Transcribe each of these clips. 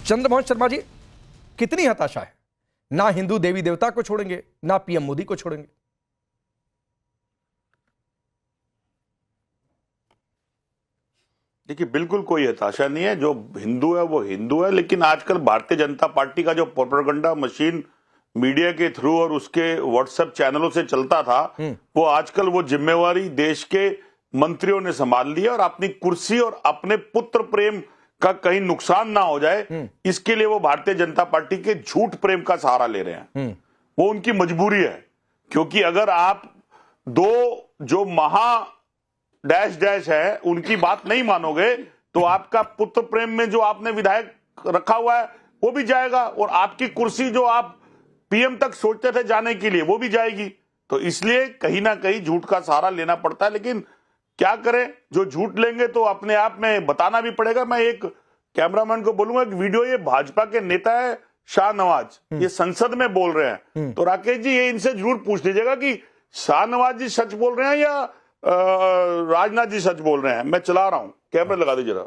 चंद्रमोहन शर्मा जी, कितनी हताशा है। ना हिंदू देवी देवता को छोड़ेंगे, ना पीएम मोदी को छोड़ेंगे। देखिए, बिल्कुल कोई हताशा नहीं है। जो हिंदू है वो हिंदू है, लेकिन आजकल भारतीय जनता पार्टी का जो प्रोपेगेंडा मशीन मीडिया के थ्रू और उसके व्हाट्सएप चैनलों से चलता था, वो आजकल वो जिम्मेवारी देश के मंत्रियों ने संभाल ली है। और अपनी कुर्सी और अपने पुत्र प्रेम का कहीं नुकसान ना हो जाए, इसके लिए वो भारतीय जनता पार्टी के झूठ प्रेम का सहारा ले रहे हैं। वो उनकी मजबूरी है, क्योंकि अगर आप दो जो महा डैश डैश है उनकी बात नहीं मानोगे तो आपका पुत्र प्रेम में जो आपने विधायक रखा हुआ है वो भी जाएगा, और आपकी कुर्सी जो आप पीएम तक सोचते थे जाने के लिए वो भी जाएगी। तो इसलिए कहीं ना कहीं झूठ का सहारा लेना पड़ता है। लेकिन क्या करें, जो झूठ लेंगे तो अपने आप में बताना भी पड़ेगा। मैं एक कैमरामैन को बोलूंगा कि वीडियो, ये भाजपा के नेता है शाहनवाज, ये संसद में बोल रहे हैं, तो राकेश जी ये इनसे जरूर पूछ लीजिएगा कि शाहनवाज जी सच बोल रहे हैं या राजनाथ जी सच बोल रहे हैं। मैं चला रहा हूं, कैमरा लगा दीजिए जरा।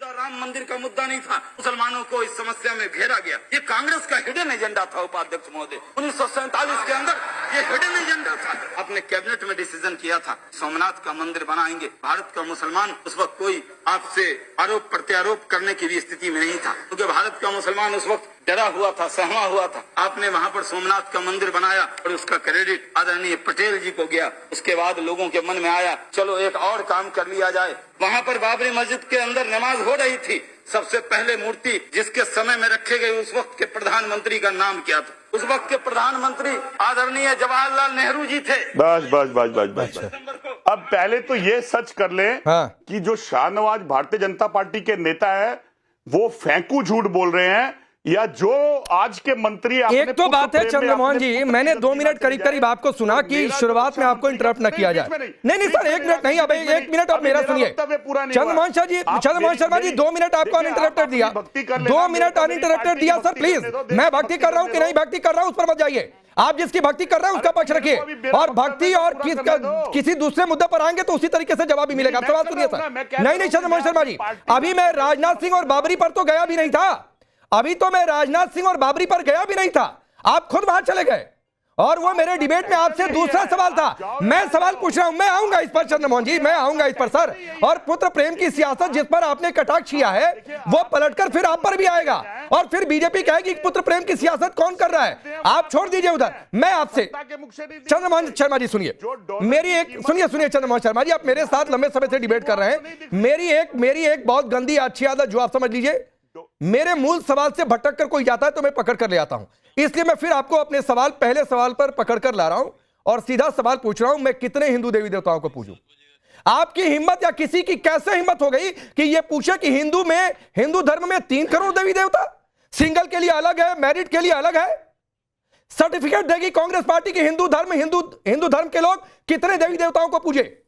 राम मंदिर का मुद्दा नहीं था, मुसलमानों को इस समस्या में घेरा गया। ये कांग्रेस का हिडन एजेंडा था उपाध्यक्ष महोदय। 1947 के अंदर ये हिडन एजेंडा था। अपने कैबिनेट में डिसीजन किया था सोमनाथ का मंदिर बनाएंगे। भारत का मुसलमान उस वक्त कोई आपसे आरोप प्रत्यारोप करने की भी स्थिति में नहीं था, क्योंकि भारत का मुसलमान उस वक्त डरा हुआ था, सहमा हुआ था। आपने वहां पर सोमनाथ का मंदिर बनाया और उसका क्रेडिट आदरणीय पटेल जी को गया। उसके बाद लोगों के मन में आया चलो एक और काम कर लिया जाए। वहां पर बाबरी मस्जिद के अंदर नमाज हो रही थी। सबसे पहले मूर्ति जिसके समय में रखे गए उस वक्त के प्रधानमंत्री का नाम क्या था? उस वक्त के प्रधानमंत्री आदरणीय जवाहरलाल नेहरू जी थे। बस बस बस बस बस, बस। अब पहले तो ये सच कर ले कि जो शाहनवाज भारतीय जनता पार्टी के नेता है वो फेंकू झूठ बोल रहे हैं, या जो आज के मंत्री। एक तो बात है चंद्रमोहन जी, मैंने 2 मिनट करीब करीब आपको सुना कि शुरुआत में आपको इंटरप्ट न किया जाए। नहीं सर, 1 मिनट नहीं, अब 1 मिनट आप मेरा सुनिए। चंद्रमोहन शर्मा जी 2 मिनट आपको अनइंटरप्टेड दिया, 2 मिनट अनइंटरप्टेड दिया सर। प्लीज, मैं भक्ति कर रहा हूं कि नहीं भक्ति कर रहा हूं उस पर मत जाइए। आप जिसकी भक्ति कर रहे हैं उसका पक्ष रखिए, और भक्ति और किसी दूसरे मुद्दे पर आएंगे तो उसी तरीके से जवाब भी मिलेगा। सवाल सुनिए सर। नहीं चंद्रमोहन शर्मा जी, अभी मैं राजनाथ सिंह और बाबरी पर तो गया भी नहीं था। अभी तो मैं राजनाथ सिंह और बाबरी पर गया भी नहीं था, आप खुद वहां चले गए। और वो मेरे डिबेट में आपसे दूसरा सवाल था। मैं सवाल पूछ रहा हूं, मैं आऊंगा इस पर चंद्रमोहन जी, मैं आऊंगा इस पर सर। और पुत्र प्रेम की सियासत जिस पर आपने कटाक्ष किया है वो पलटकर फिर आप पर भी आएगा, और फिर बीजेपी कहेगी पुत्र प्रेम की सियासत कौन कर रहा है। आप छोड़ दीजिए उधर। मैं आपसे चंद्रमोहन शर्मा जी सुनिए, मेरी एक सुनिए चंद्रमोहन शर्मा जी, आप मेरे साथ लंबे समय से डिबेट कर रहे हैं। मेरी एक बहुत गंदी अच्छी आदत जो आप समझ लीजिए, मेरे मूल सवाल से भटक कर कोई जाता है तो मैं पकड़ कर ले आता हूं। इसलिए मैं फिर आपको अपने सवाल, पहले सवाल पर पकड़ कर ला रहा हूं और सीधा सवाल पूछ रहा हूं, मैं कितने हिंदू देवी देवताओं को पूजूं? आपकी हिम्मत या किसी की कैसे हिम्मत हो गई कि यह पूछे कि हिंदू धर्म में 3 करोड़ देवी देवता, सिंगल के लिए अलग है, मैरिड के लिए अलग है। सर्टिफिकेट देगी कांग्रेस पार्टी की हिंदू धर्म के लोग कितने देवी देवताओं को पूजे?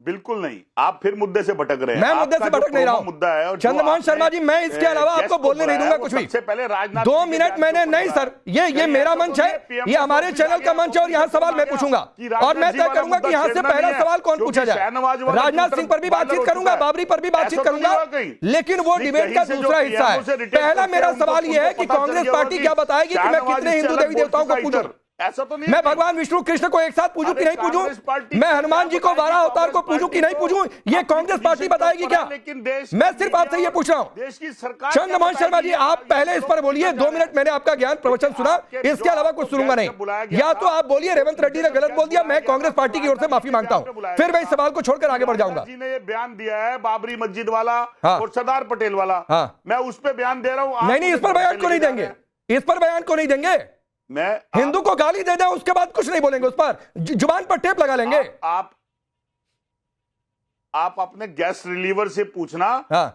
बिल्कुल नहीं, आप फिर मुद्दे से भटक रहे हैं। मैं मुद्दे से भटक नहीं रहा हूं। मुद्दा है और चंद्रमोहन शर्मा जी, मैं इसके अलावा आपको बोलने नहीं दूंगा कुछ भी। सबसे पहले राजनाथ 2 मिनट मैंने नहीं सर, ये मेरा मंच है, ये हमारे चैनल का मंच है, और यहाँ सवाल मैं पूछूंगा और मैं तय करूंगा कि यहाँ से पहला सवाल कौन पूछा जाए। राजनाथ सिंह पर भी बातचीत करूंगा, बाबरी पर भी बातचीत करूंगा, लेकिन वो डिबेट का दूसरा हिस्सा है। पहला मेरा सवाल यह है कि कांग्रेस पार्टी क्या बताएगी कि मैं कितने हिंदू देवी देवताओं को पूजूं? ऐसा तो नहीं, मैं भगवान विष्णु कृष्ण को एक साथ पूजूं कि नहीं पूजूं? मैं हनुमान जी को 12 अवतार को पूजूं कि नहीं पूजूं? ये कांग्रेस पार्टी बताएगी क्या? मैं सिर्फ आपसे ये पूछ रहा हूं। चंद्रमोहन शर्मा जी, आप पहले इस पर बोलिए। 2 मिनट मैंने आपका ज्ञान प्रवचन सुना, इसके अलावा कुछ सुनूंगा नहीं। या तो आप बोलिए रेवंत रेड्डी ने गलत बोल दिया, मैं कांग्रेस पार्टी की ओर से माफी मांगता हूं, फिर मैं इस सवाल को छोड़कर आगे बढ़ जाऊंगा। जी ने ये बयान दिया है बाबरी मस्जिद वाला और सरदार पटेल वाला, मैं उस पर बयान दे रहा हूं। नहीं, इस पर बयान को नहीं देंगे, इस पर बयान को नहीं देंगे। मैं हिंदू को गाली दे दें उसके बाद कुछ नहीं बोलेंगे, उस पर जुबान पर टेप लगा लेंगे। आप अपने गैस रिलीवर से पूछना,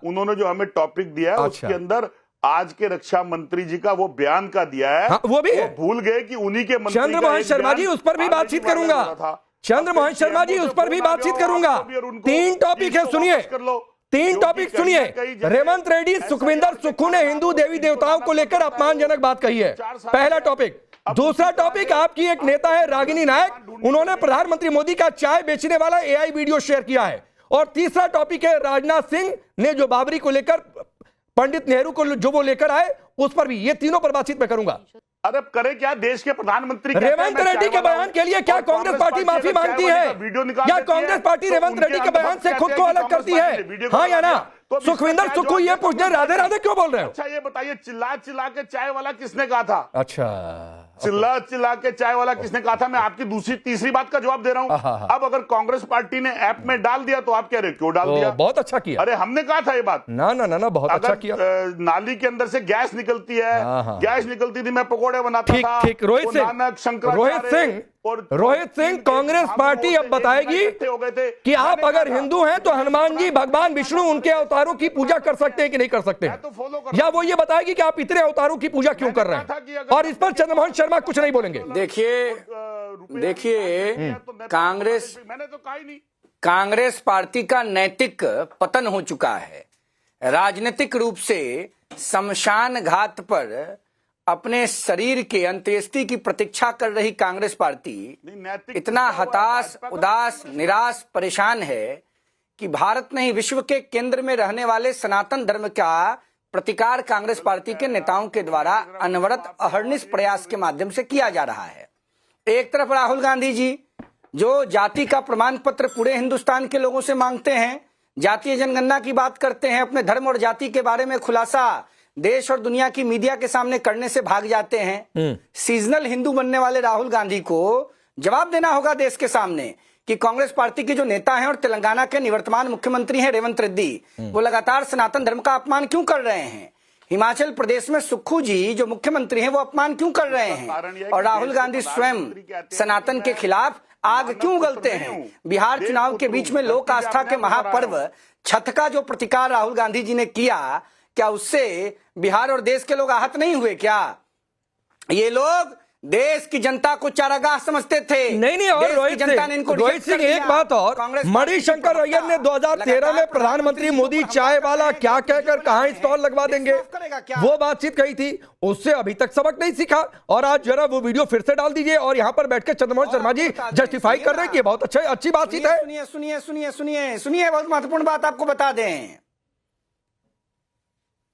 उन्होंने जो हमें टॉपिक दिया है उसके अंदर आज के रक्षा मंत्री जी का वो बयान का दिया है। वो भी है, भूल गए कि उन्हीं के मंत्री चंद्रमोहन शर्मा जी, उस पर भी बातचीत करूंगा। चंद्रमोहन शर्मा जी, उस पर भी बातचीत करूंगा। 3 टॉपिक है, सुनिए 3 टॉपिक सुनिए। रेवंत रेड्डी, सुखविंदर सुक्खू ने हिंदू देवी देवताओं को लेकर अपमानजनक बात कही है, पहला टॉपिक। दूसरा टॉपिक, आपकी एक नेता है रागिनी नायक, उन्होंने प्रधानमंत्री मोदी का चाय बेचने वाला एआई वीडियो शेयर किया है। और तीसरा टॉपिक है राजनाथ सिंह ने जो बाबरी को लेकर, पंडित नेहरू को जो वो लेकर आए, उस पर भी। ये तीनों पर बातचीत मैं करूंगा। अरे करे क्या देश के प्रधानमंत्री रेवंत रेड्डी के बयान के लिए क्या कांग्रेस पार्टी माफी मांगती है? या कांग्रेस पार्टी रेवंत रेड्डी के बयान से खुद को अलग करती है? हाँ या ना? सुखविंदर सुक्खू ये पूछने राधे राधे क्यों बोल रहे हो? अच्छा ये बताइए, चिल्ला चिल्ला के चाय वाला किसने कहा था? अच्छा, चिल्ला चिल्ला के चाय वाला किसने कहा था? मैं आपकी दूसरी तीसरी बात का जवाब दे रहा हूं। अब अगर कांग्रेस पार्टी ने ऐप में डाल दिया तो आप कह रहे क्यों डाल दिया? बहुत अच्छा किया। अरे हमने कहा था ये बात। ना ना ना ना, बहुत अच्छा किया। नाली के अंदर से गैस निकलती है, गैस निकलती थी, मैं पकौड़े बनाता था। ठीक, रोहित सिंह, कांग्रेस पार्टी अब बताएगी कि आप अगर हिंदू हैं तो हनुमान जी, भगवान विष्णु, उनके अवतारों की पूजा कर सकते हैं कि नहीं कर सकते, या वो ये बताएगी कि आप इतने अवतारों की पूजा क्यों कर रहे हैं। और इस पर चंद्रमोहन शर्मा कुछ नहीं बोलेंगे। देखिए कांग्रेस, मैंने तो कहा ही नहीं। कांग्रेस पार्टी का नैतिक पतन हो चुका है। राजनीतिक रूप से शमशान घाट पर अपने शरीर के अंत्येष्टि की प्रतीक्षा कर रही कांग्रेस पार्टी इतना हताश, उदास, निराश, परेशान है कि भारत नहीं विश्व के केंद्र में रहने वाले सनातन धर्म का प्रतिकार कांग्रेस पार्टी के नेताओं के द्वारा अनवरत अहर्निश प्रयास के माध्यम से किया जा रहा है। एक तरफ राहुल गांधी जी जो जाति का प्रमाण पत्र पूरे हिंदुस्तान के लोगों से मांगते हैं, जातीय जनगणना की बात करते हैं, अपने धर्म और जाति के बारे में खुलासा देश और दुनिया की मीडिया के सामने करने से भाग जाते हैं। सीजनल हिंदू बनने वाले राहुल गांधी को जवाब देना होगा देश के सामने कि कांग्रेस पार्टी के जो नेता हैं और तेलंगाना के निवर्तमान मुख्यमंत्री हैं रेवंत रेड्डी, वो लगातार सनातन धर्म का अपमान क्यों कर रहे हैं। हिमाचल प्रदेश में सुक्खू जी जो मुख्यमंत्री हैं वो अपमान क्यों कर रहे हैं, और राहुल गांधी स्वयं सनातन के खिलाफ आग क्यों उगलते हैं। बिहार चुनाव के बीच में लोक आस्था के महापर्व छठ का जो प्रतिकार राहुल गांधी जी ने किया, क्या उससे बिहार और देश के लोग आहत नहीं हुए? क्या ये लोग देश की जनता को चारागाह समझते थे? नहीं, और रोहित सिंह एक बात और, मणिशंकर अय्यर ने 2013 में प्रधानमंत्री मोदी चाय वाला क्या कहकर कहां स्टॉल लगवा देंगे, वो बातचीत कही थी, उससे अभी तक सबक नहीं सीखा। और आज जरा वो वीडियो फिर से डाल दीजिए और यहां पर बैठकर चंद्रमोहन शर्मा जी जस्टिफाई कर रहे हैं कि बहुत अच्छी बातचीत है। सुनिए, बहुत महत्वपूर्ण बात आपको बता दें।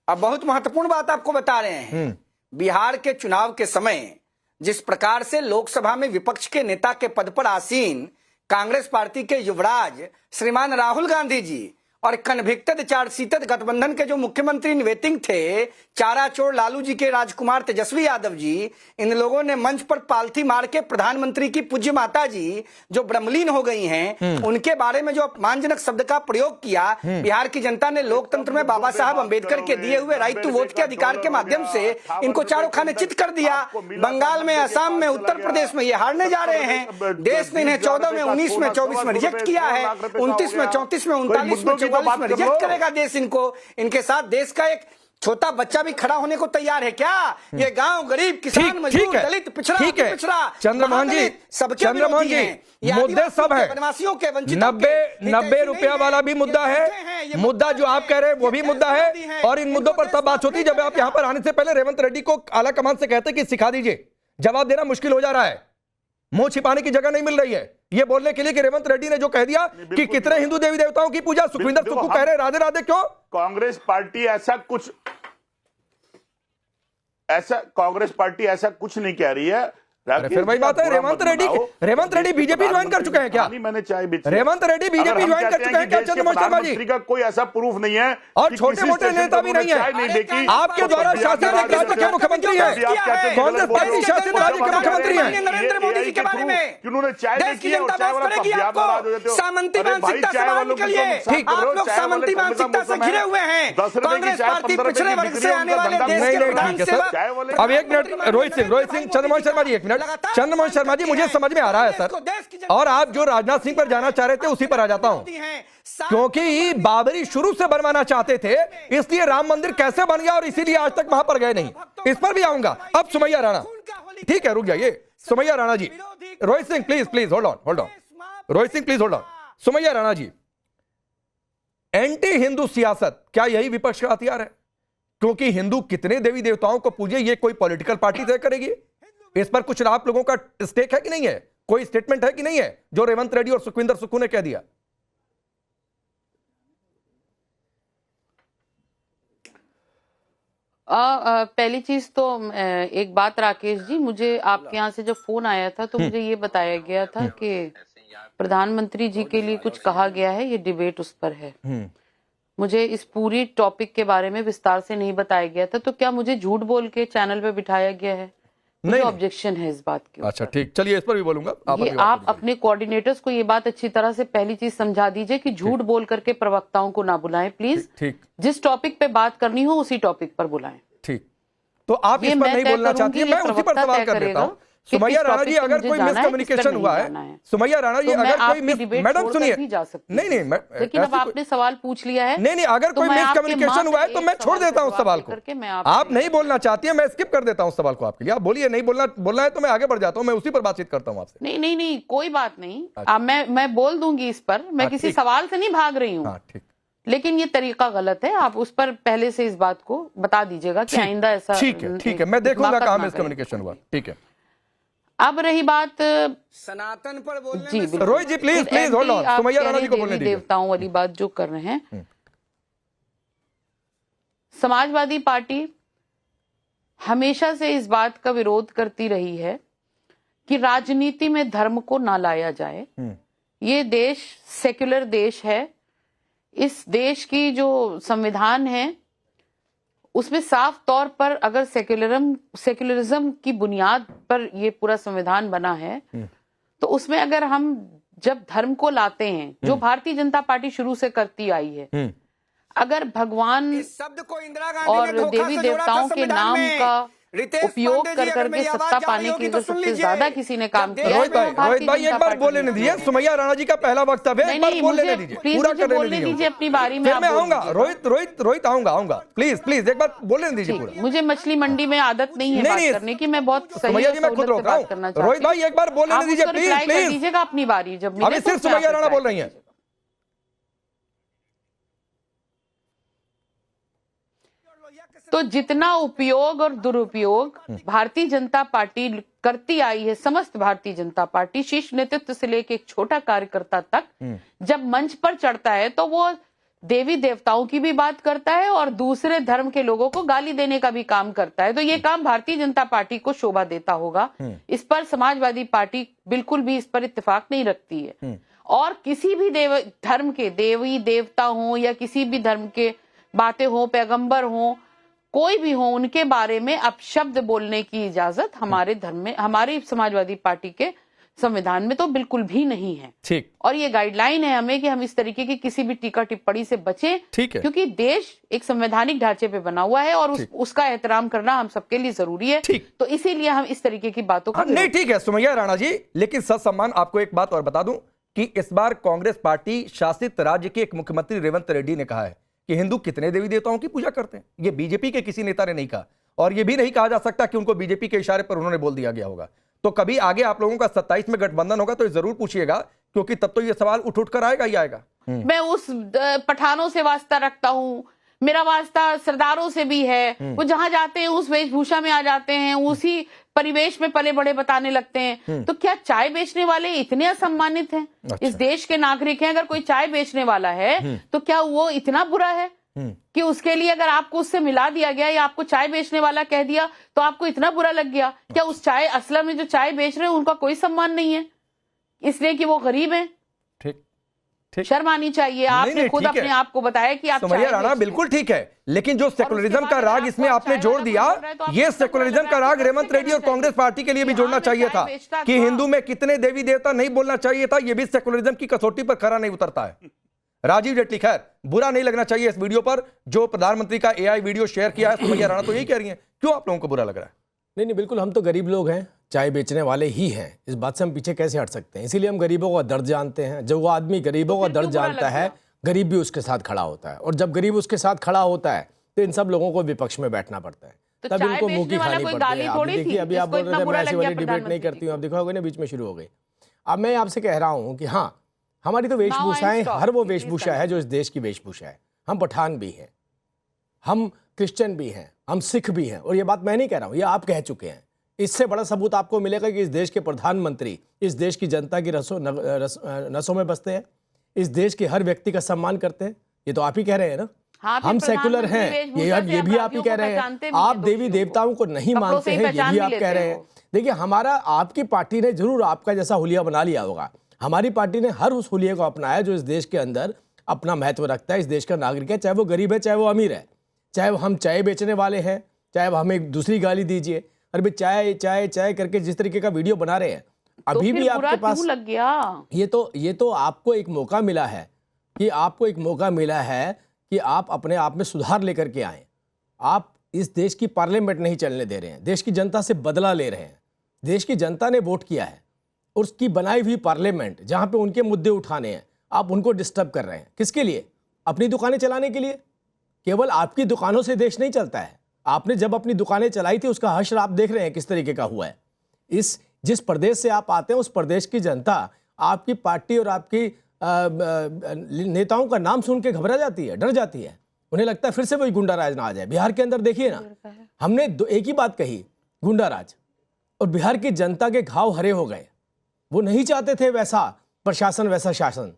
अब बहुत महत्वपूर्ण बात आपको बता रहे हैं। बिहार के चुनाव के समय जिस प्रकार से लोकसभा में विपक्ष के नेता के पद पर आसीन कांग्रेस पार्टी के युवराज श्रीमान राहुल गांधी जी और कन्विक्टेड चार्जशीटेड गठबंधन के जो मुख्यमंत्री निवेटिंग थे चारा चोर लालू जी के राजकुमार तेजस्वी यादव जी, इन लोगों ने मंच पर पालथी मार के प्रधानमंत्री की पूज्य माता जी जो ब्रह्मलीन हो गई हैं, उनके बारे में जो अपमानजनक शब्द का प्रयोग किया। बिहार की जनता ने लोकतंत्र में बाबा साहब अंबेडकर के दिए हुए राइट टू वोट के अधिकार के माध्यम से इनको चारों खाने चित कर दिया। बंगाल में, असम में, उत्तर प्रदेश में ये हारने जा रहे हैं। देश ने इन्हें 14 में, 19 में, 24 में रिजेक्ट किया है, 29 में, 34 में, 39 में, 44 में रिजेक्ट करेगा देश इनको। इनके साथ देश का एक छोटा बच्चा भी खड़ा होने को तैयार है क्या? ये गांव गरीब, किसान, मजदूर, दलित, पिछड़ा, चंद्रमोहन जी, चंद्रमोहन जी, मुद्दे सब है। 90 रुपया वाला भी मुद्दा है, मुद्दा जो आप कह रहे हैं वो भी मुद्दा है। और इन मुद्दों पर तब बात होती जब आप यहां पर आने से पहले रेवंत रेड्डी को आला कमान से कहते कि सिखा दीजिए। जवाब देना मुश्किल हो जा रहा है, मुंह छिपाने की जगह नहीं मिल रही है ये बोलने के लिए कि रेवंत रेड्डी ने जो कह दिया कि कितने हिंदू देवी देवताओं की पूजा, सुखविंदर सुक्खू कह रहे राधे राधे क्यों? कांग्रेस पार्टी ऐसा कुछ नहीं कह रही है। फिर वही बात है, रेवंत रेड्डी बीजेपी ज्वाइन कर चुके हैं क्या? मैंने चाय रेवंत रेड्डी बीजेपी ज्वाइन कर चुके हैं क्या? चंद्रमोहन शर्मा जी का कोई ऐसा प्रूफ नहीं है और छोटे मोटे नेता भी नहीं है। आपके द्वारा शासित एक राज्य के मुख्यमंत्री हैं, कांग्रेस पार्टी शासित राज्य के मुख्यमंत्री हैं। नरेंद्र मोदी जी के बारे में उन्होंने चाय देश की जनता बात करेगी आपको। सामंती मानसिकता से बाहर निकलिए। आप लोग सामंती मानसिकता से घिरे हुए हैं। कांग्रेस पार्टी पिछड़े वर्ग से आने वाले देश के प्रधान सेवक। अब एक मिनट, रोहित सिंह, चंद्रमोहन शर्मा जी, एक मिनट। चंद्रमोहन शर्मा जी, मुझे समझ में आ रहा है सर, और आप जो राजनाथ सिंह पर जाना चाह रहे थे उसी पर आ जाता हूं, क्योंकि बाबरी शुरू से बनवाना चाहते थे, इसलिए राम मंदिर कैसे बन गया और इसीलिए आज तक वहां पर गए नहीं, इस पर भी आऊंगा। अब सुमैया राणा, ठीक है रुक जाइए, Sumaiya Rana ji, Rohit Singh please hold on, Rohit Singh please hold on. Sumaiya Rana ji, anti Hindu सियासत क्या यही विपक्ष का हथियार है? क्योंकि हिंदू कितने देवी देवताओं को पूजे ये कोई पॉलिटिकल पार्टी तय करेगी, इस पर कुछ आप लोगों का स्टेक है कि नहीं है? कोई स्टेटमेंट है कि नहीं है जो रेवंत रेड्डी और सुखविंदर सुक्खू ने कह दिया? पहली चीज तो एक बात राकेश जी, मुझे आपके यहाँ से जब फोन आया था तो मुझे ये बताया गया था कि प्रधानमंत्री जी के लिए कुछ कहा गया है, ये डिबेट उस पर है। मुझे इस पूरी टॉपिक के बारे में विस्तार से नहीं बताया गया था, तो क्या मुझे झूठ बोल के चैनल पे बिठाया गया है? नहीं, ऑब्जेक्शन है इस बात की। अच्छा ठीक, चलिए इस पर भी बोलूंगा। आप अपने कोऑर्डिनेटर्स को ये बात अच्छी तरह से पहली चीज समझा दीजिए कि झूठ बोल करके प्रवक्ताओं को ना बुलाएं प्लीज। ठीक, जिस टॉपिक पे बात करनी हो उसी टॉपिक पर बुलाएं। ठीक, तो आप इस पर नहीं बोलना चाहती है, मैं उसी पर सवाल कर देता हूँ। सुमैया राणा जी, अगर कोई मिसकम्युनिकेशन हुआ है, सुमैया राणा जी अगर कोई, मैडम सुनिए, नहीं लेकिन अब आपने सवाल पूछ लिया है, नहीं अगर कोई मिसकम्युनिकेशन हुआ है तो मैं छोड़ देता हूँ उस सवाल को। आप नहीं बोलना चाहती है, मैं स्किप कर देता हूँ सवाल को आपके लिए। आप बोलिए, नहीं बोलना है तो मैं आगे बढ़ जाता हूँ, मैं उसी पर बातचीत करता हूँ आपसे। नहीं कोई बात नहीं, मैं बोल दूंगी इस पर, मैं किसी सवाल से नहीं भाग रही हूँ। ठीक, लेकिन ये तरीका गलत है, आप उस पर पहले से इस बात को बता दीजिएगा कि आइंदा ऐसा। ठीक है, मैं देखूंगा कहाँ मिसकम्युनिकेशन हुआ। ठीक है, अब रही बात सनातन पर बोलने जी, में Rohit ji please hold on, Sumaiya Rana ji को बोलने दीजिए। देवताओं वाली बात जो कर रहे हैं, समाजवादी पार्टी हमेशा से इस बात का विरोध करती रही है कि राजनीति में धर्म को ना लाया जाए। ये देश सेक्युलर देश है। इस देश की जो संविधान है उसमें साफ तौर पर अगर सेक्युलरिज्म की बुनियाद पर ये पूरा संविधान बना है, तो उसमें अगर हम जब धर्म को लाते हैं, जो भारतीय जनता पार्टी शुरू से करती आई है, अगर भगवान इस शब्द को इंदिरा गांधी और ने धोखा देवी से देवताओं जोड़ा के संविधान नाम में। का रितेश उपयोग पांडे कर जी, अगर करके मेरी आवाज सत्ता जा पाने रही के होगी लिए तो सबसे सुन लीजिए। ज्यादा किसी ने काम जब किया है, रोहित वो भाई भारतीय एक जनता बार पार्टी बोलने ने दीजिए। किया। सुमैया राणा जी का पहला वक्तव्य है, एक बार बोलने दीजिए, प्लीज पूरा मुझे करने बोलने दीजिए दीजिए। अपनी बारी में। फिर मैं आप बोल आऊंगा, दीजिए। रोहित आऊंगा प्लीज एक बार बोलने दीजिए पूरा। मुझे मछली मंडी में आदत नहीं है बात करने की, मैं बहुत सही सुमैया जी मैं खुद रोक रहा हूँ। रोहित भाई एक बार बोलने दीजिए प्लीज। दीजिएगा अपनी बारी, जब अभी सिर्फ सुमैया राणा बोल रही है। तो जितना उपयोग और दुरुपयोग भारतीय जनता पार्टी करती आई है, समस्त भारतीय जनता पार्टी शीर्ष नेतृत्व से लेकर एक छोटा कार्यकर्ता तक, जब मंच पर चढ़ता है तो वो देवी देवताओं की भी बात करता है और दूसरे धर्म के लोगों को गाली देने का भी काम करता है। तो ये काम भारतीय जनता पार्टी को शोभा देता होगा। इस पर समाजवादी पार्टी बिल्कुल भी इस पर इत्तेफाक नहीं रखती है। और किसी भी धर्म के देवी देवता हो या किसी भी धर्म के बातें हो, पैगंबर हो, कोई भी हो, उनके बारे में अपशब्द बोलने की इजाजत हमारे धर्म में, हमारी समाजवादी पार्टी के संविधान में तो बिल्कुल भी नहीं है। ठीक, और ये गाइडलाइन है हमें कि हम इस तरीके की किसी भी टीका टिप्पणी से बचें। ठीक है, क्योंकि देश एक संवैधानिक ढांचे पे बना हुआ है और उसका एहतराम करना हम सबके लिए जरूरी है। ठीक, तो इसीलिए हम इस तरीके की बातों का नहीं ठीक है सुमैया राणा जी, लेकिन सच सम्मान आपको एक बात और बता दूं कि इस बार कांग्रेस पार्टी शासित राज्य के एक मुख्यमंत्री रेवंत रेड्डी ने कहा है कि हिंदू कितने देवी देवताओं की पूजा करते हैं। ये बीजेपी के किसी नेता ने नहीं कहा, और ये भी नहीं कहा जा सकता कि उनको बीजेपी के इशारे पर उन्होंने बोल दिया गया होगा। तो कभी आगे आप लोगों का 27 में गठबंधन होगा तो ये जरूर पूछिएगा, क्योंकि तब तो ये सवाल उठ कर आएगा ही आएगा। मैं उस पठानों से वास्ता रखता हूँ, मेरा वास्ता सरदारों से भी है। वो जहां जाते हैं उस वेशभूषा में आ जाते हैं, उसी परिवेश में पले बड़े बताने लगते हैं। तो क्या चाय बेचने वाले इतने असम्मानित हैं? अच्छा। इस देश के नागरिक हैं। अगर कोई चाय बेचने वाला है तो क्या वो इतना बुरा है कि उसके लिए अगर आपको उससे मिला दिया गया या आपको चाय बेचने वाला कह दिया तो आपको इतना बुरा लग गया? क्या उस चाय असल में जो चाय बेच रहे हैं उनका कोई सम्मान नहीं है इसलिए कि वो गरीब हैं? ठीक, ठीक, शर्म आनी चाहिए। आपने खुद अपने आप को बताया कि आप सुमैया राणा बिल्कुल ठीक है, लेकिन जो सेकुलरिज्म का राग इसमें आपने जोड़ दिया, ये सेकुलरिज्म का राग रेवंत रेड्डी और कांग्रेस पार्टी के लिए भी जोड़ना चाहिए था कि हिंदू में कितने देवी देवता नहीं बोलना चाहिए था। ये भी सेकुलरिज्म की कसौटी पर खरा नहीं उतरता है। राजीव जेटली, खैर बुरा नहीं लगना चाहिए इस वीडियो पर जो प्रधानमंत्री का एआई वीडियो शेयर किया है। सुमैया राणा तो यही कह रही हैं, क्यों आप लोगों को बुरा लग रहा है? नहीं बिल्कुल, हम तो गरीब लोग हैं, चाय बेचने वाले ही हैं, इस बात से हम पीछे कैसे हट सकते हैं? इसीलिए हम गरीबों का दर्द जानते हैं। जब वो आदमी गरीबों का दर्द जानता है, गरीब भी उसके साथ खड़ा होता है, और जब गरीब उसके साथ खड़ा होता है तो इन सब लोगों को विपक्ष में बैठना पड़ता है, तब इनको मुंह की खानी पड़ती है। आप देखिए, अभी आप बोल रहे थे मैं ऐसी वाली डिबेट नहीं करती हूँ, आप देखा होगा ना बीच में शुरू हो गई। अब मैं आपसे कह रहा हूँ कि हाँ, हमारी तो वेशभूषाएं, हर वो वेशभूषा है जो इस देश की वेशभूषा है। हम पठान भी हैं, हम क्रिश्चियन भी हैं, हम सिख भी हैं, और ये बात मैं नहीं कह रहा हूँ, ये आप कह चुके हैं इससे बड़ा सबूत आपको मिलेगा कि इस देश के प्रधानमंत्री इस देश की जनता की नसों में बसते हैं, इस देश के हर व्यक्ति का सम्मान करते हैं। ये तो आप ही कह रहे हैं ना। हाँ, हम सेकुलर हैं, ये भी आप ही कह रहे हैं। आप देवी देवताओं को नहीं मानते हैं, ये भी आप कह रहे हैं। देखिए, हमारा आपकी पार्टी ने जरूर आपका जैसा हुलिया बना लिया होगा। हमारी पार्टी ने हर उस हुलिये को अपनाया जो इस देश के अंदर अपना महत्व रखता है, इस देश का नागरिक है, चाहे वो गरीब है चाहे वो अमीर है, चाहे हम चाय बेचने वाले हैं, चाहे हमें एक दूसरी गाली दीजिए। अरे भाई चाय चाय चाय करके जिस तरीके का वीडियो बना रहे हैं, अभी भी आपके पास लग गया। ये तो आपको एक मौका मिला है कि आपको एक मौका मिला है कि आप अपने आप में सुधार लेकर के आए। आप इस देश की पार्लियामेंट नहीं चलने दे रहे हैं, देश की जनता से बदला ले रहे हैं। देश की जनता ने वोट किया है और उसकी बनाई हुई पार्लियामेंट जहां पे उनके मुद्दे उठाने हैं, आप उनको डिस्टर्ब कर रहे हैं। किसके लिए? अपनी दुकानें चलाने के लिए। केवल आपकी दुकानों से देश नहीं चलता है। आपने जब अपनी दुकानें चलाई थी उसका हश्र आप देख रहे हैं किस तरीके का हुआ है। जिस प्रदेश से आप आते हैं उस प्रदेश की जनता आपकी पार्टी और आपकी नेताओं का नाम सुन के घबरा जाती है, डर जाती है। उन्हें लगता है फिर से वही गुंडा राज ना आ जाए। बिहार के अंदर देखिए ना, हमने एक ही बात कही, गुंडा राज, और बिहार की जनता के घाव हरे हो गए। वो नहीं चाहते थे वैसा प्रशासन वैसा शासन।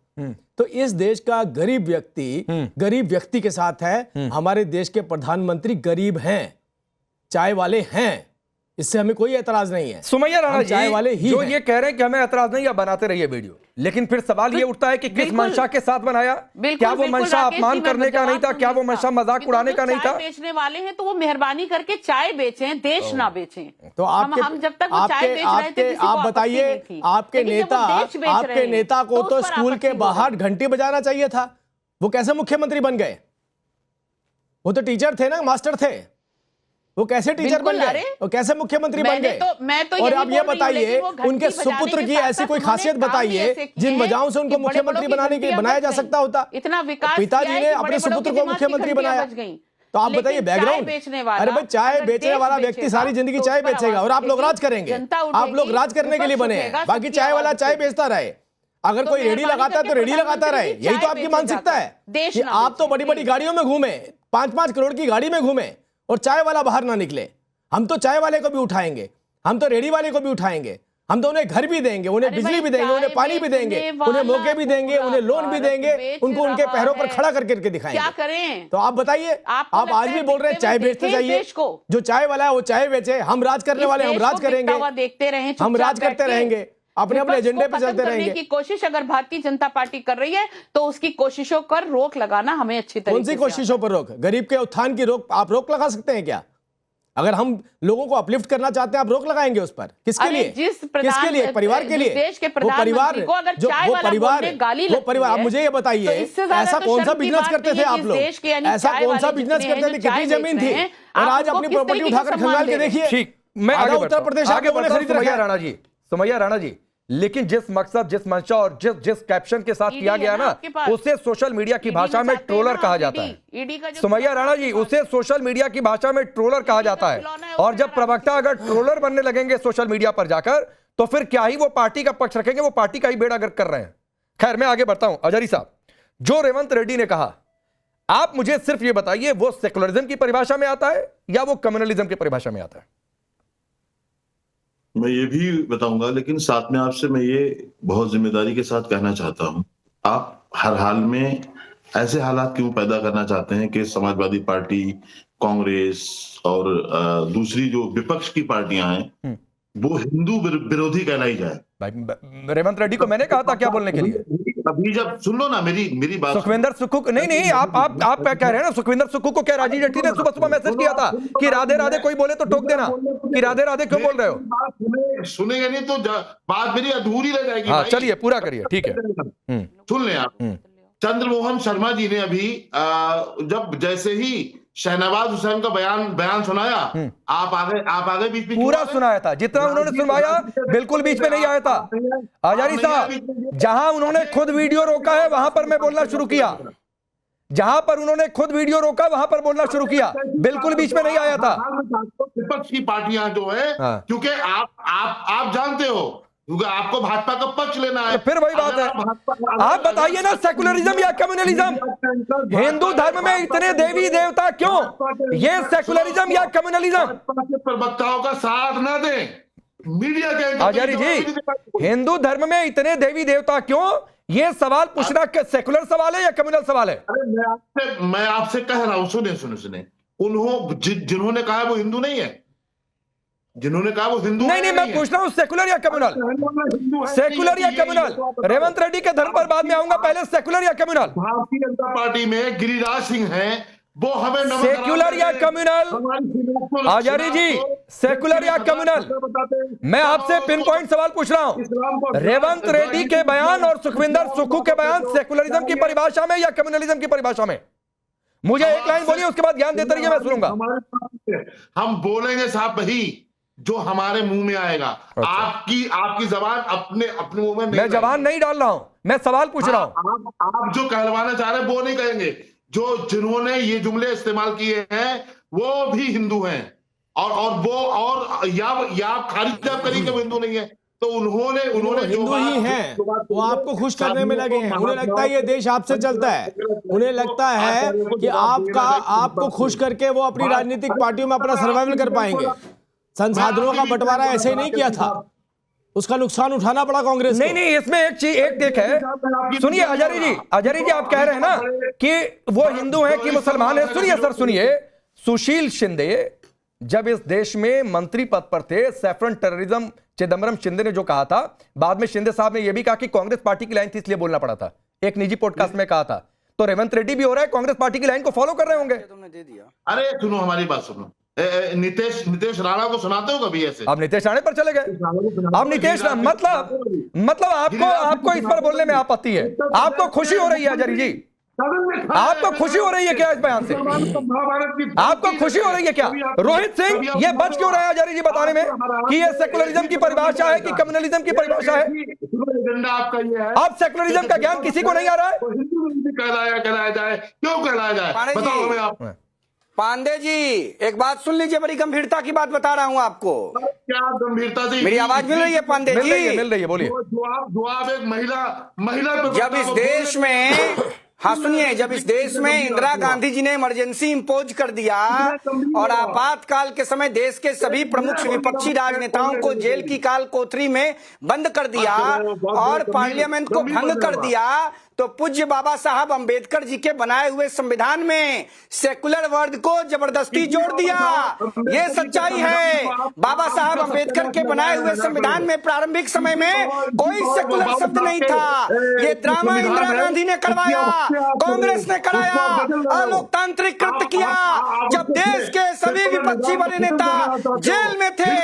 तो इस देश का गरीब व्यक्ति के साथ है। हमारे देश के प्रधानमंत्री गरीब हैं, चाय वाले हैं, इससे हमें कोई एतराज नहीं है। सुमैया राणा चाय वाले ही जो ये कह रहे हैं कि हमें एतराज नहीं, या बनाते रहिए वीडियो, लेकिन फिर सवाल ये उठता है कि किस मंशा के साथ बनाया? क्या वो मंशा अपमान करने का नहीं था? क्या वो मंशा मजाक उड़ाने का नहीं था? बेचने वाले हैं तो वो मेहरबानी करके चाय बेचें, देश ना बेचें। तो हम जब तक वो चाय बेच रहे थे आप बताइए, आपके नेता को तो स्कूल के बाहर घंटी बजाना चाहिए था। वो कैसे मुख्यमंत्री बन गए? वो तो टीचर थे ना, मास्टर थे। वो कैसे टीचर बन गए और कैसे मुख्यमंत्री बन गए? और आप ये बताइए, उनके सुपुत्र की ऐसी कोई खासियत बताइए जिन वजहों से उनको मुख्यमंत्री बनाया जा सकता होता। इतना विकास पिताजी ने अपने सुपुत्र को मुख्यमंत्री बनाया। तो आप बताइए बैकग्राउंड। अरे भाई, चाय बेचने वाला व्यक्ति सारी जिंदगी चाय बेचेगा और आप लोग राज करेंगे। आप लोग राज करने के लिए बने हैं, बाकी चाय वाला चाय बेचता रहे। अगर कोई रेडी लगाता है तो रेडी लगाता रहे। यही तो आपकी मानसिकता है। आप तो बड़ी बड़ी गाड़ियों में घूमे, 5-5 करोड़ की गाड़ी में घूमे और चाय वाला बाहर ना निकले। हम तो चाय वाले को भी उठाएंगे, हम तो रेडी वाले को भी उठाएंगे, हम तो उन्हें घर भी देंगे, उन्हें बिजली भी देंगे, उन्हें पानी भी देंगे, उन्हें मौके भी देंगे, उन्हें लोन भी देंगे, उनको उनके पैरों पर खड़ा करके दिखाएंगे। क्या करें? तो आप बताइए, आप आज भी बोल रहे हैं चाय बेचते जाइए। जो चाय वाला है वो चाय बेचे, हम राज करने वाले हम राज करेंगे, देखते रहे, हम राज करते रहेंगे, अपने अपने एजेंडे पे चलते रहेंगे। की कोशिश अगर भारतीय जनता पार्टी कर रही है तो उसकी कोशिशों पर रोक लगाना हमें अच्छी तरीके से। कौन सी कोशिशों पर रोक? गरीब के उत्थान की रोक आप रोक लगा सकते हैं क्या? अगर हम लोगों को अपलिफ्ट करना चाहते हैं, आप रोक लगाएंगे उस पर? किसके लिए? किसके लिए? परिवार के लिए? देश के वो परिवार को अगर चाय वाला बोलने गाली लगती है, वो परिवार, आप मुझे ये बताइए, ऐसा कौन सा बिजनेस करते थे आप लोग? ऐसा कौन सा बिजनेस करते थे? कितनी जमीन थी? और आज अपनी प्रॉपर्टी उठाकर खंगाल के देखिए। ठीक, मैं आगे उत्तर प्रदेश आगे बढ़ता हूं। सुमैया राणा जी, लेकिन जिस मकसद, जिस मंशा और जिस कैप्शन के साथ किया गया ना, उसे सोशल मीडिया की भाषा में ट्रोलर कहा जाता है। सुमैया राणा जी, उसे सोशल मीडिया की भाषा में ट्रोलर कहा जाता है। और जब प्रवक्ता अगर ट्रोलर बनने लगेंगे सोशल मीडिया पर जाकर, तो फिर क्या ही वो पार्टी का पक्ष रखेंगे? वो पार्टी का ही बेड़ा गर्क कर रहे हैं। खैर, मैं आगे बढ़ता हूं। अजहरी साहब, जो रेवंत रेड्डी ने कहा, आप मुझे सिर्फ ये बताइए, वो सेकुलरिज्म की परिभाषा में आता है या वो कम्युनलिज्म की परिभाषा में आता है? मैं ये भी बताऊंगा, लेकिन साथ में आपसे मैं ये बहुत जिम्मेदारी के साथ कहना चाहता हूं, आप हर हाल में ऐसे हालात क्यों पैदा करना चाहते हैं कि समाजवादी पार्टी, कांग्रेस और दूसरी जो विपक्ष की पार्टियां हैं वो हिंदू विरोधी कहलाई जाए? भाई, रेवंत रेड्डी को मैंने कहा था क्या बोलने के लिए? अभी जब सुन लो ना मेरी बात। सुखविंदर सुक्खू, नहीं, आप क्या कह रहे हैं ना, सुखविंदर सुक्खू को क्या राजीव जेटली ने सुबह मैसेज किया था कि राधे राधे कोई बोले तो टोक देना, कि राधे राधे क्यों बोल रहे हो? सुनेंगे नहीं तो बात मेरी अधूरी रह जाएगी। हाँ, चलिए पूरा करिए, ठीक है। सुन लें आप। चंद्रमोहन शर्मा जी ने अभी जब जैसे ही शहनवाज हुसैन का बयान सुनाया, आप आगे बीच में पूरा सुनाया था, जितना उन्होंने सुनवाया बिल्कुल बीच में नहीं आया था। अजहरी साहब, जहां उन्होंने खुद वीडियो रोका है वहां पर मैं बोलना शुरू किया, जहां पर उन्होंने खुद वीडियो रोका वहां पर बोलना शुरू किया, बिल्कुल बीच में नहीं आया था। विपक्ष की पार्टियां जो है, क्योंकि आप जानते हो क्योंकि आपको भाजपा का पक्ष लेना है। तो फिर वही बात अगर है, आप बताइए ना, सेकुलरिज्म या कम्युनलिज्म? हिंदू धर्म में इतने देवी देवता क्यों? ये सेकुलरिज्म या कम्युनलिज्म? भाजपा के प्रवक्ताओं का साथ न दें, मीडिया के आचार्य जी, हिंदू धर्म में इतने देवी देवता क्यों? ये सवाल पूछना सेकुलर सवाल है या कम्युनल सवाल है? अरे मैं आपसे कह रहा हूं, सुने जिन्होंने कहा वो हिंदू नहीं है, जिन्होंने कहा वो हिंदू नहीं, मैं पूछ रहा हूं सेकुलर या कम्युनल? सेकुलर या कम्युनल? रेवंत रेड्डी के धर्म पर बाद में आऊंगा, पहले सेकुलर या कम्युनल? भारतीय जनता पार्टी में गिरिराज सिंह हैं, वो हमें सेकुलर या कम्युनल? आचार्य जी, सेकुलर या कम्युनल? मैं आपसे पिन पॉइंट सवाल पूछ रहा हूं। रेवंत रेड्डी के बयान और सुखविंदर सुक्खू के बयान सेकुलरिज्म की परिभाषा में या कम्युनलिज्म की परिभाषा में? मुझे एक लाइन बोलिए, उसके बाद ज्ञान देते रहिए, मैं सुनूंगा। हम बोलेंगे साहब वही जो हमारे मुंह में आएगा। अच्छा। आपकी जबान अपने मुंह में नहीं, मैं जबान नहीं डाल रहा हूं, मैं सवाल पूछ रहा हूं। आप जो कहलवाना चाह रहे हैं वो नहीं कहेंगे। जिन्होंने ये जुमले इस्तेमाल किए हैं वो भी हिंदू हैं, और या खारिज करी के हिंदू नहीं है, तो उन्होंने हिंदू ही हैं, वो आपको खुश करने में लगे हैं। उन्हें लगता है ये देश आपसे चलता है, उन्हें लगता है कि आपको खुश करके वो अपनी राजनीतिक पार्टियों में अपना सर्वाइवल कर पाएंगे। संसाधनों का बंटवारा ऐसे ही नहीं किया था, उसका नुकसान उठाना पड़ा कांग्रेस को। नहीं, इसमें एक देख है। सुनिए आचार्य जी, आप कह रहे हैं ना कि वो हिंदू हैं कि मुसलमान हैं। सुनिए सर, सुनिए, सुशील शिंदे जब इस देश में मंत्री पद पर थे, सैफरन टेररिज्म चिदम्बरम शिंदे ने जो कहा था, बाद में शिंदे साहब ने यह भी कहा कि कांग्रेस पार्टी की लाइन थी इसलिए बोलना पड़ा था, एक निजी पॉडकास्ट में कहा था। तो रेवंत रेड्डी भी हो रहा है कांग्रेस पार्टी की लाइन को फॉलो कर रहे होंगे। तुमने दे दिया। अरे सुनो, हमारी बात सुनो। नीतीश राणा को सुनाते हो कभी ऐसे? आप नीतीश राणे पर चले गए। आप नीतीश मतलब आपको इस पर बोलने में आपत्ति है? आपको खुशी हो रही है आचार्य जी? आपको खुशी हो रही है क्या इस बयान से? आपको खुशी हो रही है क्या? रोहित सिंह ये बच क्यों रहे हैं आचार्य जी बताने में कि ये सेकुलरिज्म की परिभाषा है कि कम्युनलिज्म की परिभाषा है? एजेंडा आपका ये है। आप सेकुलरिज्म का ज्ञान किसी को नहीं आ रहा है? कहलाया जाए, क्यों कहलाया जाए, बताओ हमें आप। पांडे जी एक बात सुन लीजिए, बड़ी गंभीरता की बात बता रहा हूं आपको। क्या गंभीरता से? मेरी आवाज मिल रही है पांडे जी? मिल रही है, बोलिए। जो आप एक महिला जब इस देश में, हाँ सुनिए, जब इस देश में इंदिरा गांधी जी ने इमरजेंसी इंपोज कर दिया और आपातकाल के समय देश के सभी प्रमुख विपक्षी राजनेताओं को जेल की काल कोठरी में बंद कर दिया और पार्लियामेंट को भंग कर दिया, तो पूज्य बाबा साहब अंबेडकर जी के बनाए हुए संविधान में सेकुलर वर्ड को जबरदस्ती जोड़ दिया। ये सच्चाई है। बाबा साहब अंबेडकर के बनाए हुए संविधान में प्रारंभिक समय में कोई सेकुलर शब्द नहीं था। ये ड्रामा इंदिरा गांधी ने करवाया, कांग्रेस ने कराया, अलोकतांत्रिक कृत्य किया। जब देश के सभी विपक्षी बड़े नेता जेल में थे,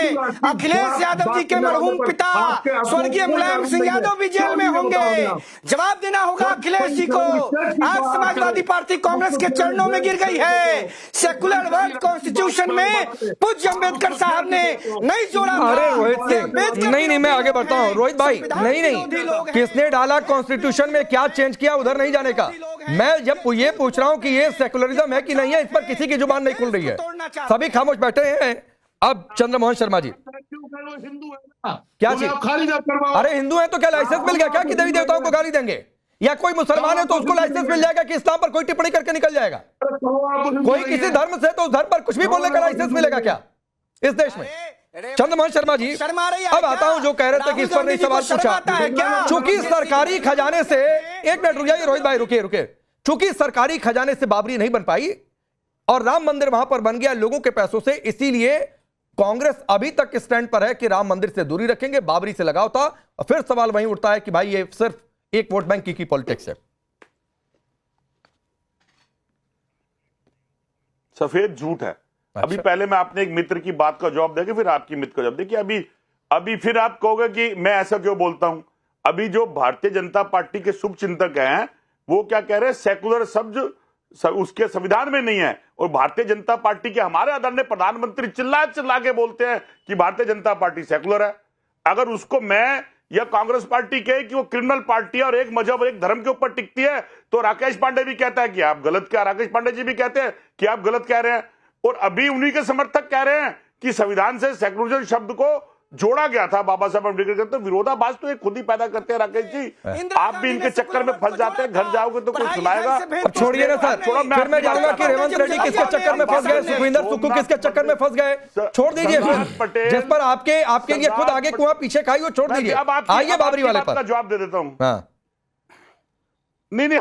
अखिलेश यादव जी के मरहूम पिता स्वर्गीय मुलायम सिंह यादव भी जेल में होंगे। जवाब देना होगा अखिलेश जी को। आज समाजवादी पार्टी कांग्रेस के चरणों में गिर गई है। सेकुलर वर्ड कॉन्स्टिट्यूशन में पूज्य अंबेडकर साहब ने नहीं जोड़ा। अरे रोहित सिंह, नहीं, मैं आगे बढ़ता हूं। रोहित भाई, नहीं, किसने डाला कॉन्स्टिट्यूशन में, क्या चेंज किया, उधर नहीं जाने का। मैं जब ये पूछ रहा हूं कि ये सेकुलरिज्म है कि नहीं है, इस पर किसी की जुबान नहीं खुल रही है, सभी खामोश बैठे हैं। अब चंद्रमोहन शर्मा जी, क्या चीज? अरे हिंदू है तो क्या लाइसेंस मिल गया क्या कि देवी देवताओं को गाली देंगे? या कोई मुसलमान है तो उसको लाइसेंस मिल जाएगा कि इस्लाम पर कोई टिप्पणी करके निकल जाएगा? कोई किसी धर्म से तो उस धर्म पर कुछ भी बोलने का लाइसेंस मिलेगा क्या इस देश में? चंद्रमोहन शर्मा जी, अब आता हूं जो कह रहे थे कि इस पर नहीं सवाल पूछा। चूंकि सरकारी खजाने से, एक मिनट रुक जाइए रोहित भाई, रुके। चूंकि सरकारी खजाने से बाबरी नहीं बन पाई और राम मंदिर वहां पर बन गया लोगों के पैसों से, इसीलिए कांग्रेस अभी तक स्टैंड पर है कि राम मंदिर से दूरी रखेंगे, बाबरी से लगाव था। फिर सवाल वहीं उठता है कि भाई ये सिर्फ एक वोट बैंक की पॉलिटिक्स है। सफेद झूठ है। अभी पहले मैं आपने एक मित्र की बात का जवाब देगा, फिर आपकी मित्र का जवाब देखिए। अभी फिर आप कहोगे कि मैं ऐसा क्यों बोलता हूं। अभी जो भारतीय जनता पार्टी के शुभ चिंतक हैं वो क्या कह रहे हैं, सेकुलर शब्द उसके संविधान में नहीं है। और भारतीय जनता पार्टी के हमारे आदरणीय प्रधानमंत्री चिल्ला के बोलते हैं कि भारतीय जनता पार्टी सेकुलर है। अगर उसको मैं या कांग्रेस पार्टी कहे कि वो क्रिमिनल पार्टी है और एक मजहब और एक धर्म के ऊपर टिकती है, तो राकेश पांडे भी कहता है कि आप गलत क्या, राकेश पांडे जी भी कहते हैं कि आप गलत कह रहे हैं। और अभी उन्हीं के समर्थक कह रहे हैं कि संविधान से सेकुलरिज्म शब्द को जोड़ा गया था बाबा साहब अम्बेडकर का। तो विरोधाभास तो ये खुद ही पैदा करते हैं राकेश जी। आप भी इनके चक्कर में फंस जाते हैं, घर जाओगे तो कोई सुनाएगा। अब छोड़िए ना सर, फिर मैं जानूंगा कि रेवंत रेड्डी किसके चक्कर में फंस गए, सुखविंदर सुक्खू किसके चक्कर में फंस गए। छोड़ दीजिए फिर, जिस पर आपके लिए खुद आगे कुआं पीछे खाई, वो छोड़ दीजिए। आइए बाबरी वाले पर जवाब दे देता हूँ। हाँ नहीं,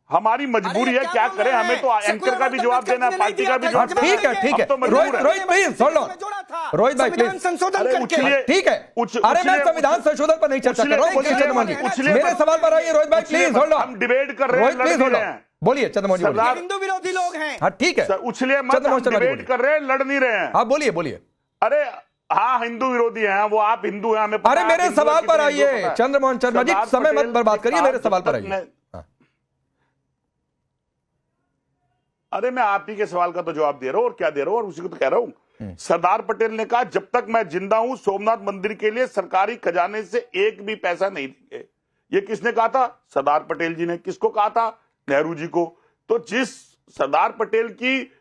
हमारी मजबूरी है, क्या करें, हमें तो एंकर का भी जवाब देना है, पार्टी का भी जवाब देना है। ठीक है। तो रोहित प्लीज सुन लो, रोहित भाई प्लीज संशोधन करके। ठीक है। अरे मैं संविधान संशोधन पर नहीं चर्चा कर रहा हूँ, बोलिए चंद्रमोहन जी, मेरे सवाल पर आइए। रोहित भाई प्लीज सुन लो, हम डिबेट कर रहे हैं, रोहित प्लीज सुन लो, बोलिए चंद्रमोहन जी बोलिए। हिंदू विरोधी लोग हैं। हाँ ठीक है, उछलिए मत, हम डिबेट कर रहे हैं, लड़ नहीं रहे हैं। हाँ बोलिए। अरे हाँ, हिंदू विरोधी हैं वो, आप हिंदू हैं, हमें पता अरे है, मेरे हिंदू सवाल है, पर कितने हिंदू आइए पता है। चंद्रमोहन शर्मा जी, सरदार समय मत पटेल बर्बाद के करिए, मेरे साथ सवाल पर जब तक आइए। अरे मैं आप ही के सवाल का तो जवाब दे रहा हूं, और क्या दे रहा हूं, और उसी को तो कह रहा हूं। सरदार पटेल ने कहा जब तक मैं जिंदा हूं सोमनाथ मंदिर के लिए सरकारी खजाने से एक भी पैसा नहीं देंगे। ये किसने कहा था? सरदार पटेल जी ने। किसको कहा था? नेहरू जी को। तो जिस सरदार पटेल की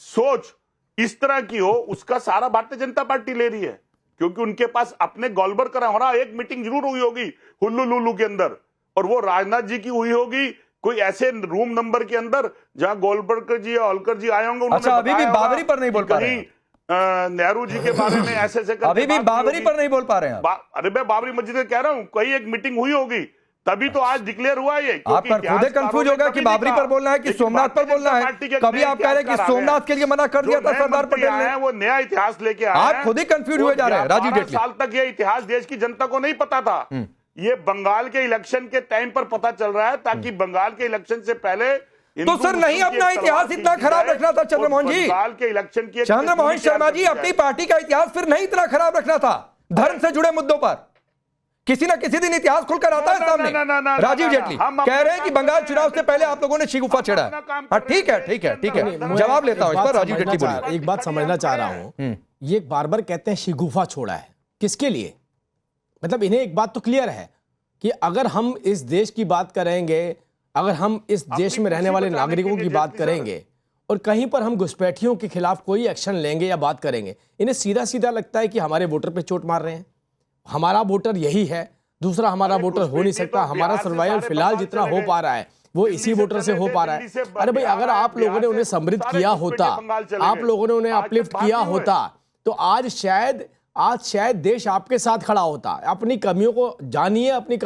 सोच इस तरह की हो, उसका सारा भारतीय जनता पार्टी ले रही है, क्योंकि उनके पास अपने गोलबर करा हो रहा। एक मीटिंग जरूर हुई होगी हुल्लू लुल्लू के अंदर, और वो राजनाथ जी की हुई होगी कोई ऐसे रूम नंबर के अंदर जहां गोलबर्कर जी या होलकर जी आए होंगे। अच्छा, अभी भी बाबरी पर नहीं बोल पा रहे हैं। नेहरू जी के बारे में ऐसे अभी भी बाबरी पर नहीं बोल पा रहे हैं। अरे मैं बाबरी मस्जिद कह रहा हूं, कोई एक मीटिंग हुई होगी, तभी तो आज डिक्लेयर हुआ ये। आप पर खुद कंफ्यूज होगा कि बाबरी पर बोलना है कि सोमनाथ पर बोलना है। कभी आप कह रहे हैं कि सोमनाथ के लिए मना कर दिया था सरदार पटेल ने, वो नया इतिहास लेके आए। आप खुद ही कंफ्यूज हुए जा रहे हैं। राजीव जेटली, साल तक ये इतिहास देश की जनता को नहीं पता था। ये बंगाल के इलेक्शन के टाइम पर पता चल रहा है, ताकि बंगाल के इलेक्शन से पहले तो सर नहीं अपना इतिहास इतना खराब रखना था चंद्रमोहन जी। बंगाल के इलेक्शन की चंद्रमोहन शर्मा जी, अपनी पार्टी का इतिहास फिर नहीं इतना खराब रखना था। धर्म से जुड़े मुद्दों पर किसी ना किसी दिन इतिहास खुलकर आता है सामने। राजीव जेटली कह रहे हैं कि बंगाल चुनाव से पहले आप लोगों ने शिगुफा छेड़ा है। हाँ ठीक है, जवाब लेता हूं इस पर। राजीव जेटली बोलिए। एक बात समझना चाह रहा हूं, ये बार बार कहते हैं शिगुफा छोड़ा है, किसके लिए? मतलब इन्हें एक बात तो क्लियर है कि अगर हम इस देश की बात करेंगे, अगर हम इस देश में रहने वाले नागरिकों की बात करेंगे और कहीं पर हम घुसपैठियों के खिलाफ कोई एक्शन लेंगे या बात करेंगे, इन्हें सीधा सीधा लगता है कि हमारे वोटर पे चोट मार रहे हैं। हमारा वोटर यही है, दूसरा हमारा वोटर हो नहीं सकता। हमारा सर्वाइवल फिलहाल जितना हो पा रहा है वो इसी वोटर से हो पा रहा है। अरे भाई, अगर आप लोगों ने उन्हें समृद्ध किया होता, आप लोगों ने उन्हें अपलिफ्ट किया होता, तो आज शायद देश आपके साथ खड़ा होता। अपनी कमियों को जानिए, अपनी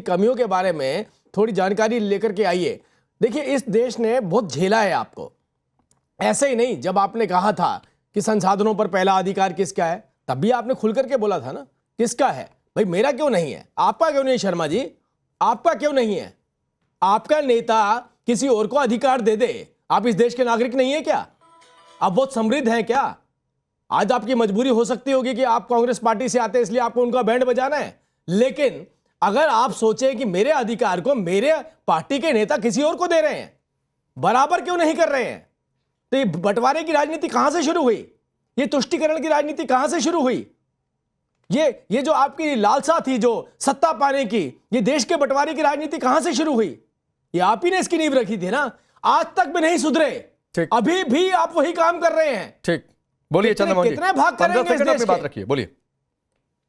कमियों के बारे में थोड़ी जानकारी लेकर के आइए। देखिए, इस देश ने बहुत झेला है आपको। ऐसे ही नहीं, जब आपने कहा था कि संसाधनों पर पहला अधिकार किसका है, तब भी आपने खुल करके बोला था ना, किसका है भाई? मेरा क्यों नहीं है? आपका क्यों नहीं? शर्मा जी, आपका क्यों नहीं है? आपका नेता किसी और को अधिकार दे दे। आप इस देश के नागरिक नहीं है क्या? आप बहुत समृद्ध हैं क्या? आज आपकी मजबूरी हो सकती होगी कि आप कांग्रेस पार्टी से आते हैं, इसलिए आपको उनका बैंड बजाना है। लेकिन अगर आप सोचें कि मेरे अधिकार को मेरे पार्टी के नेता किसी और को दे रहे हैं, बराबर क्यों नहीं कर रहे हैं? तो ये बंटवारे की राजनीति कहां से शुरू हुई? ये तुष्टीकरण की राजनीति कहां से शुरू हुई? ये जो आपकी लालसा थी जो सत्ता पाने की, ये देश के बंटवारे की राजनीति कहां से शुरू हुई? ये आप ही ने इसकी नींव रखी थी ना। आज तक भी नहीं सुधरे, अभी भी आप वही काम कर रहे हैं। ठीक, बोलिए चंद्रमोहन जी, कितने भाग करेंगे इस देश के? बात रखिए, बोलिए।